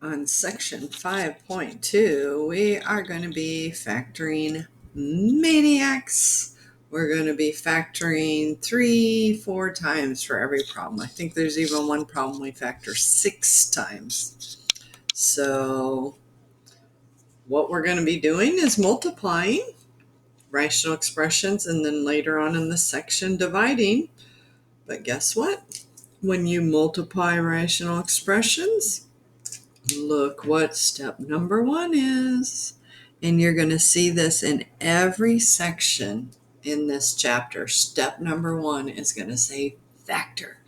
On section 5.2, we are going to be factoring maniacs. We're going to be factoring 3-4 times for every problem. I think there's even one problem we factor 6 times. So what we're going to be doing is multiplying rational expressions and then later on in the section dividing. But guess what? When you multiply rational expressions, look what step number 1 is. And you're going to see this in every section in this chapter. Step number 1 is going to say factor.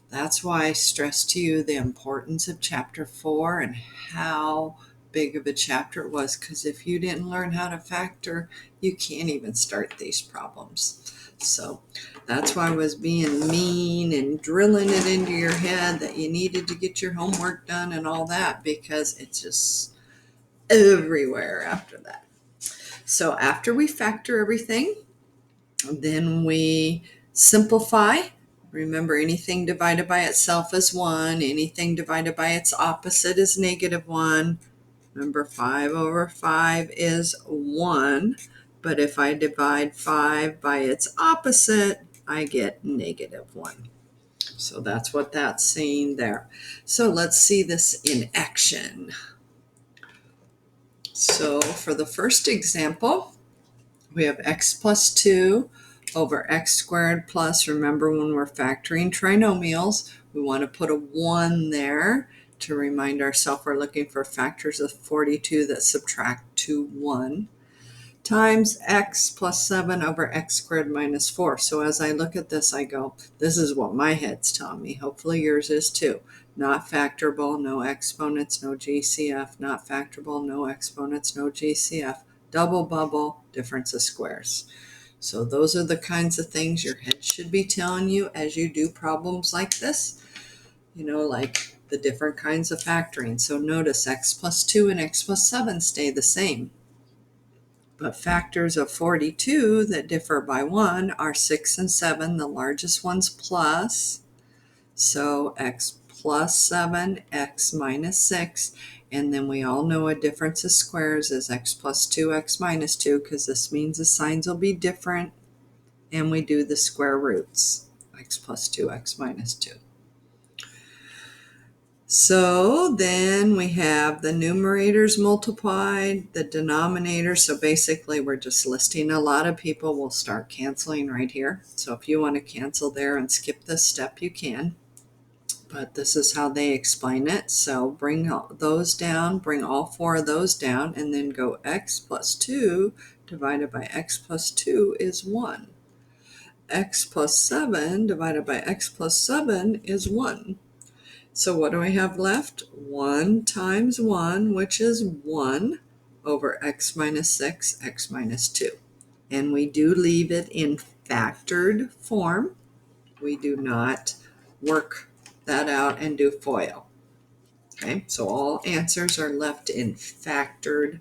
That's why I stress to you the importance of chapter 4 and how big of a chapter it was. Because if you didn't learn how to factor, you can't even start these problems. So that's why I was being mean and drilling it into your head that you needed to get your homework done and all that, because it's just everywhere after that. So after we factor everything, then we simplify. Remember, anything divided by itself is 1. Anything divided by its opposite is -1. Remember, 5 over 5 is 1. But if I divide 5 by its opposite, I get -1. So that's what that's saying there. So let's see this in action. So for the first example, we have x plus 2 over x squared plus, remember when we're factoring trinomials, we want to put a 1 there to remind ourselves we're looking for factors of 42 that subtract to 1, times x plus 7 over x squared minus 4. So as I look at this, I go, this is what my head's telling me. Hopefully yours is too. Not factorable, no exponents, no GCF. Not factorable, no exponents, no GCF. Double bubble, difference of squares. So those are the kinds of things your head should be telling you as you do problems like this. Like the different kinds of factoring. So notice x plus 2 and x plus 7 stay the same. But factors of 42 that differ by 1 are 6 and 7, the largest one's plus. So x plus 7, x minus 6. And then we all know a difference of squares is x plus 2, x minus 2, because this means the signs will be different. And we do the square roots, x plus 2, x minus 2. So then we have the numerators multiplied, the denominator. So basically we're just listing a lot of people. We'll start canceling right here. So if you want to cancel there and skip this step, you can. But this is how they explain it. So bring those down, bring all 4 of those down, and then go x plus 2 divided by x plus 2 is 1. X plus 7 divided by x plus 7 is 1. So what do I have left? 1 times 1, which is 1, over x minus 6, x minus 2. And we do leave it in factored form. We do not work that out and do FOIL. Okay, so all answers are left in factored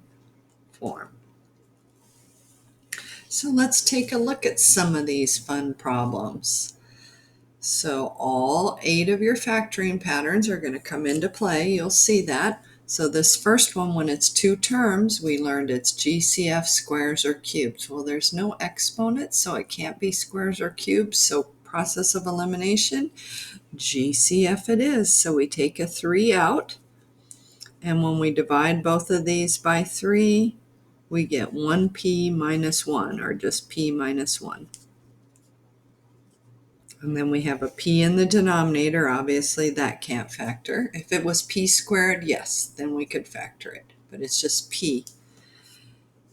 form. So let's take a look at some of these fun problems. So all 8 of your factoring patterns are going to come into play. You'll see that. So this first one, when it's 2 terms, we learned it's GCF, squares, or cubes. Well, there's no exponents, so it can't be squares or cubes. So process of elimination, GCF it is. So we take a 3 out. And when we divide both of these by 3, we get 1p minus 1, or just p minus 1. And then we have a p in the denominator. Obviously, that can't factor. If it was p squared, yes, then we could factor it. But it's just p.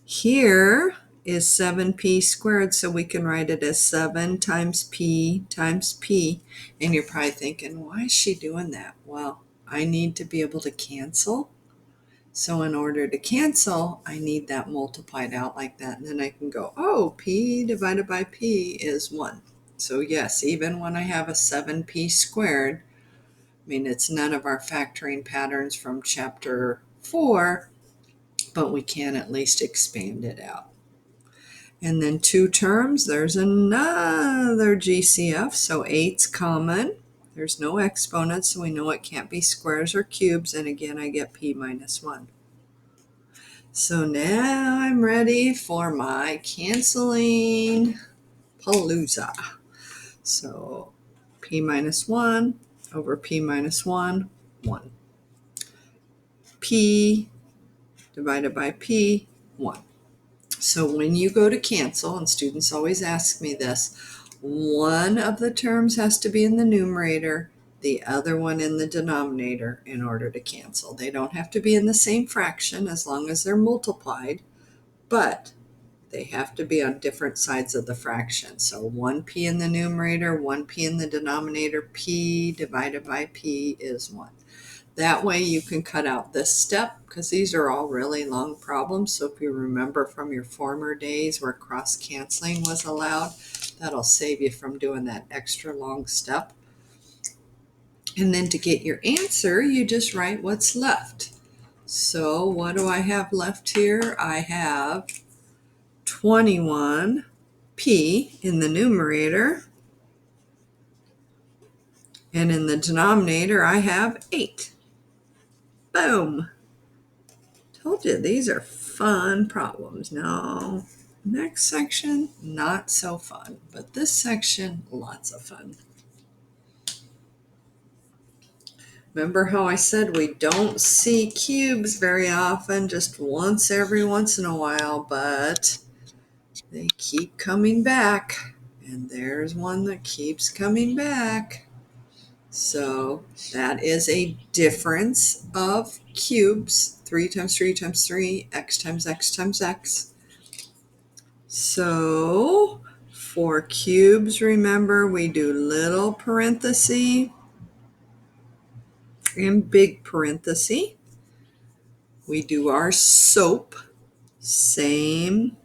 Here is 7p squared, so we can write it as 7 times p times p. And you're probably thinking, why is she doing that? Well, I need to be able to cancel. So in order to cancel, I need that multiplied out like that. And then I can go, oh, p divided by p is 1. So yes, even when I have a 7p squared, it's none of our factoring patterns from chapter 4, but we can at least expand it out. And then 2 terms, there's another GCF, so 8's common. There's no exponents, so we know it can't be squares or cubes. And again, I get p minus 1. So now I'm ready for my canceling palooza. So p minus 1 over p minus 1, 1. P divided by p, 1. So when you go to cancel, and students always ask me this, one of the terms has to be in the numerator, the other one in the denominator in order to cancel. They don't have to be in the same fraction as long as they're multiplied, but they have to be on different sides of the fraction. So 1p in the numerator, 1p in the denominator, p divided by p is 1. That way you can cut out this step because these are all really long problems. So if you remember from your former days where cross-canceling was allowed, that'll save you from doing that extra long step. And then to get your answer, you just write what's left. So what do I have left here? I have 21p in the numerator. And in the denominator, I have 8. Boom. Told you these are fun problems. Now, next section, not so fun, but this section, lots of fun. Remember how I said we don't see cubes very often, just once every once in a while, but they keep coming back. And there's one that keeps coming back. So that is a difference of cubes. 3 times 3 times 3, x times x times x. So for cubes, remember, we do little parenthesis and big parenthesis. We do our SOAP, same,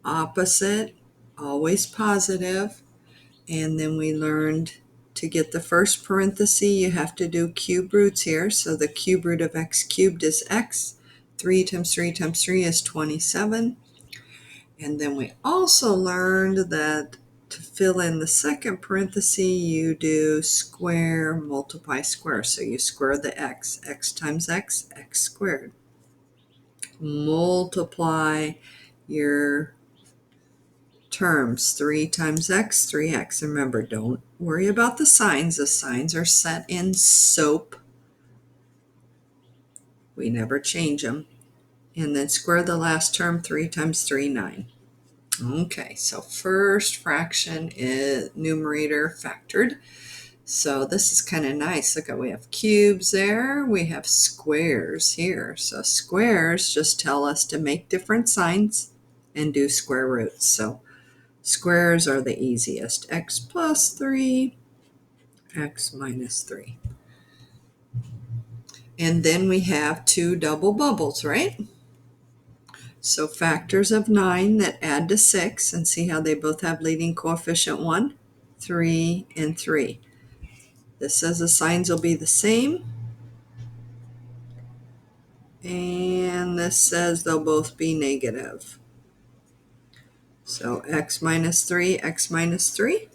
opposite, always positive. And then we learned to get the first parenthesis, you have to do cube roots here. So the cube root of x cubed is x. 3 times 3 times 3 is 27. And then we also learned that to fill in the second parenthesis, you do square, multiply, square. So you square the x times x squared. Multiply your terms, 3 times x, 3x. Remember, don't worry about the signs. The signs are set in SOAP. We never change them. And then square the last term, 3 times 3, 9. Okay, so first fraction is numerator factored. So this is kind of nice. Look at, we have cubes there. We have squares here. So squares just tell us to make different signs and do square roots. So squares are the easiest. X plus 3, x minus 3. And then we have two double bubbles, right? So factors of 9 that add to 6, and see how they both have leading coefficient 1, 3, and 3. This says the signs will be the same. And this says they'll both be negative. So x minus 3, x minus 3.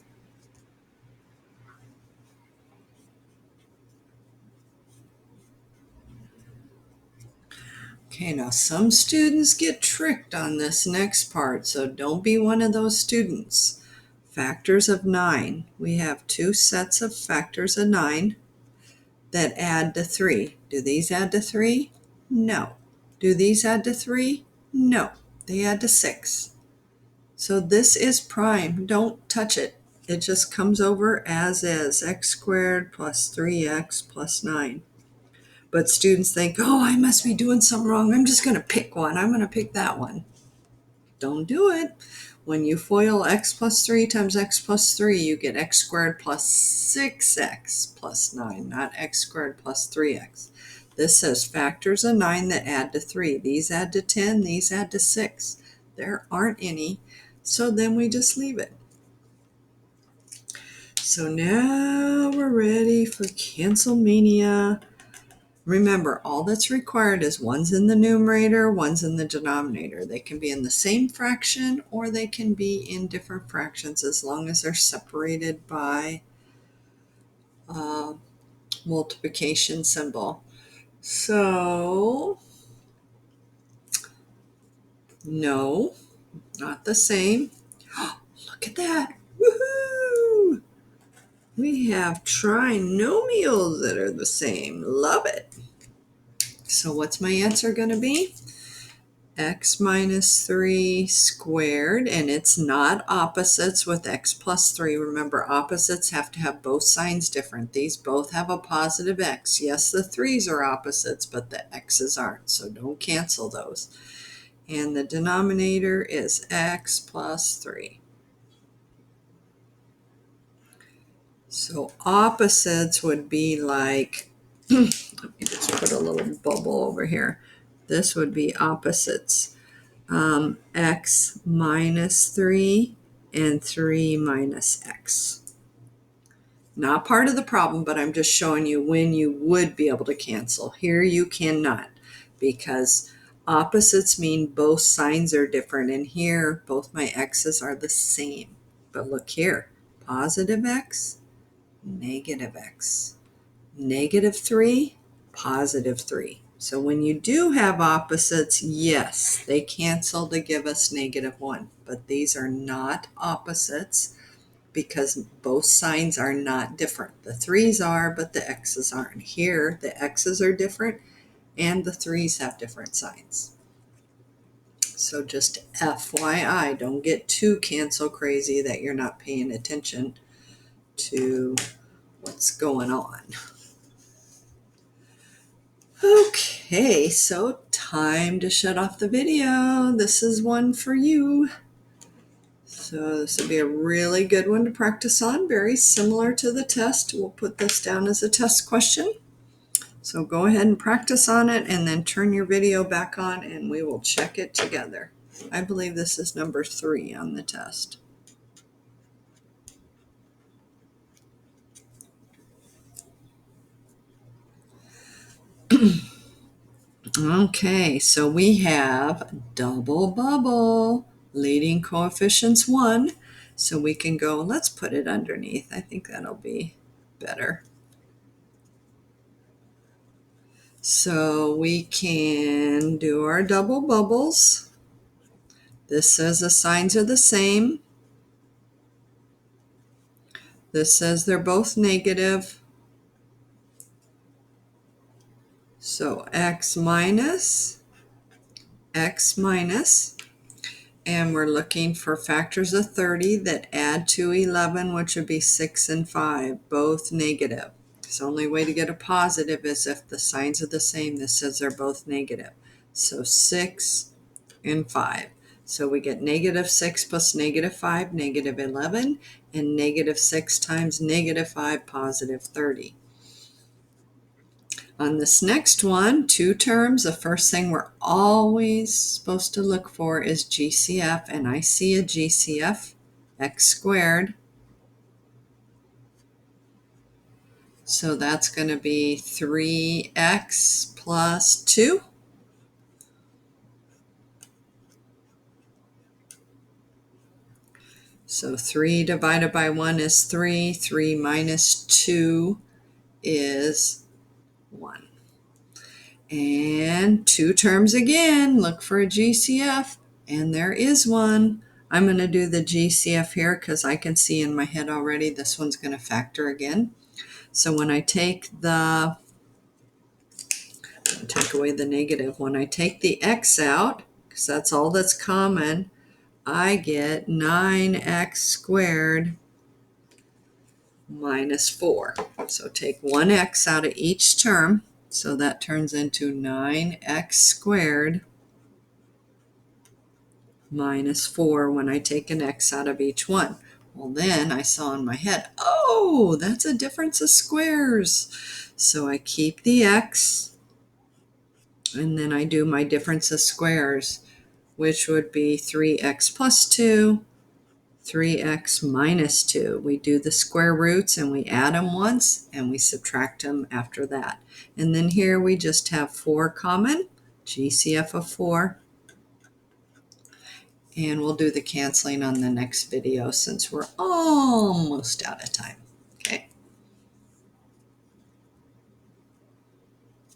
Okay, now some students get tricked on this next part, so don't be one of those students. Factors of 9. We have two sets of factors of 9 that add to 3. Do these add to 3? No. Do these add to 3? No. They add to 6. So this is prime. Don't touch it. It just comes over as is, x squared plus 3x plus 9. But students think, oh, I must be doing something wrong. I'm just going to pick one. I'm going to pick that one. Don't do it. When you FOIL x plus 3 times x plus 3, you get x squared plus 6x plus 9, not x squared plus 3x. This says factors of 9 that add to 3. These add to 10. These add to 6. There aren't any, so then we just leave it. So now we're ready for Cancel Mania. Remember, all that's required is one's in the numerator, one's in the denominator. They can be in the same fraction or they can be in different fractions as long as they're separated by multiplication symbol. So, no, not the same. Look at that. Woohoo! We have trinomials that are the same. Love it. So what's my answer going to be? X minus 3 squared, and it's not opposites with x plus 3. Remember, opposites have to have both signs different. These both have a positive x. Yes, the 3's are opposites, but the x's aren't, so don't cancel those. And the denominator is x plus 3. So opposites would be like, let me just put a little bubble over here. This would be opposites. X minus 3 and 3 minus x. Not part of the problem, but I'm just showing you when you would be able to cancel. Here you cannot, because opposites mean both signs are different, and here both my x's are the same. But look here, positive x, negative x. Negative 3, positive 3. So when you do have opposites, yes, they cancel to give us -1. But these are not opposites because both signs are not different. The 3's are, but the x's aren't. Here, the x's are different and the 3's have different signs. So just FYI, don't get too cancel crazy that you're not paying attention to what's going on. Okay, so time to shut off the video. This is one for you. So this will be a really good one to practice on, very similar to the test. We'll put this down as a test question. So go ahead and practice on it and then turn your video back on and we will check it together. I believe this is number 3 on the test. Okay, so we have double bubble, leading coefficients 1. So we can go, let's put it underneath. I think that'll be better. So we can do our double bubbles. This says the signs are the same. This says they're both negative. So x minus, and we're looking for factors of 30 that add to 11, which would be 6 and 5, both negative. The only way to get a positive is if the signs are the same. This says they're both negative. So 6 and 5. So we get -6 plus -5, -11, and -6 times -5, positive 30. On this next one, 2 terms, the first thing we're always supposed to look for is GCF, and I see a GCF, x squared. So that's going to be 3x plus 2. So 3 divided by 1 is 3. 3 minus 2 is 1. And 2 terms again, look for a GCF, and there is one. I'm going to do the GCF here because I can see in my head already this one's going to factor again. So when I take away the negative, when I take the x out, because that's all that's common, I get 9x squared minus 4. So take 1x out of each term. So that turns into 9x squared minus 4 when I take an x out of each one. Well, then I saw in my head, oh, that's a difference of squares. So I keep the x, and then I do my difference of squares, which would be 3x plus 2, 3x minus 2. We do the square roots and we add them once and we subtract them after that. And then here we just have 4 common, GCF of 4. And we'll do the canceling on the next video since we're almost out of time.